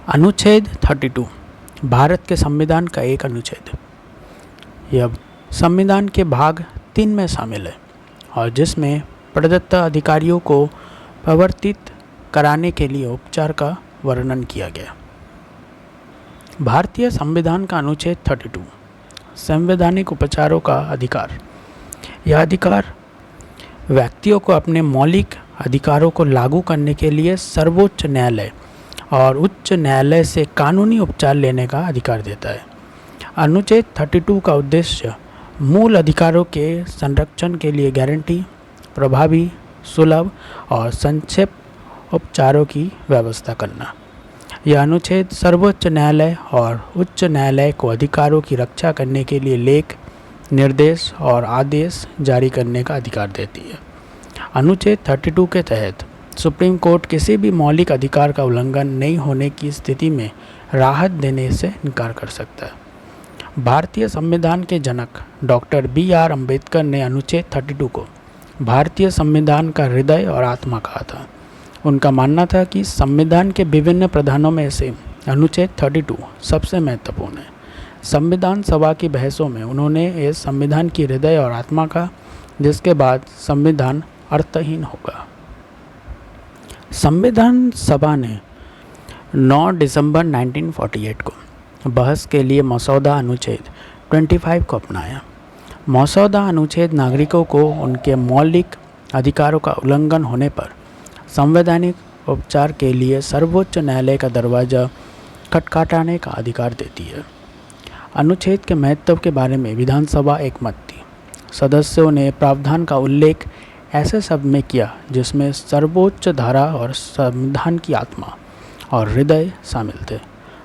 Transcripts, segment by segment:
अनुच्छेद 32 भारत के संविधान का एक अनुच्छेद। यह संविधान के भाग 3 में शामिल है और जिसमें प्रदत्त अधिकारियों को प्रवर्तित कराने के लिए उपचार का वर्णन किया गया। भारतीय संविधान का अनुच्छेद 32 संवैधानिक उपचारों का अधिकार। यह अधिकार व्यक्तियों को अपने मौलिक अधिकारों को लागू करने के लिए सर्वोच्च न्यायालय और उच्च न्यायालय से कानूनी उपचार लेने का अधिकार देता है। अनुच्छेद 32 का उद्देश्य मूल अधिकारों के संरक्षण के लिए गारंटी, प्रभावी, सुलभ और संक्षेप उपचारों की व्यवस्था करना। यह अनुच्छेद सर्वोच्च न्यायालय और उच्च न्यायालय को अधिकारों की रक्षा करने के लिए लेख, निर्देश और आदेश जारी करने का अधिकार देती है। अनुच्छेद 32 के तहत सुप्रीम कोर्ट किसी भी मौलिक अधिकार का उल्लंघन नहीं होने की स्थिति में राहत देने से इनकार कर सकता है। भारतीय संविधान के जनक डॉक्टर B.R. अम्बेडकर ने अनुच्छेद 32 को भारतीय संविधान का हृदय और आत्मा कहा था। उनका मानना था कि संविधान के विभिन्न प्रावधानों में से अनुच्छेद 32 सबसे महत्वपूर्ण है। संविधान सभा की बहसों में उन्होंने इस संविधान की हृदय और आत्मा कहा, जिसके बाद संविधान अर्थहीन होगा। संविधान सभा ने 9 दिसंबर 1948 को बहस के लिए मसौदा अनुच्छेद 25 को अपनाया। मसौदा अनुच्छेद नागरिकों को उनके मौलिक अधिकारों का उल्लंघन होने पर संवैधानिक उपचार के लिए सर्वोच्च न्यायालय का दरवाज़ा खटखटाने का अधिकार देती है। अनुच्छेद के महत्व के बारे में विधानसभा एकमत थी। सदस्यों ने प्रावधान का उल्लेख ऐसे शब्द में किया जिसमें सर्वोच्च धारा और संविधान की आत्मा और हृदय शामिल थे।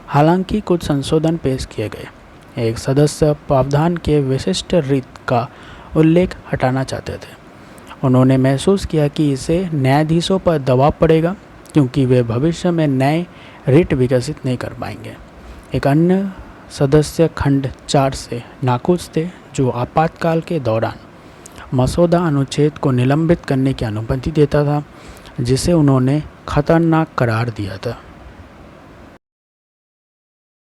हालांकि कुछ संशोधन पेश किए गए। एक सदस्य प्रावधान के विशिष्ट रीत का उल्लेख हटाना चाहते थे। उन्होंने महसूस किया कि इससे न्यायाधीशों पर दबाव पड़ेगा क्योंकि वे भविष्य में नए रीट विकसित नहीं कर पाएंगे। एक अन्य सदस्य खंड 4 से नाखुश थे, जो आपातकाल के दौरान मसौदा अनुच्छेद को निलंबित करने की अनुमति देता था, जिसे उन्होंने खतरनाक करार दिया था।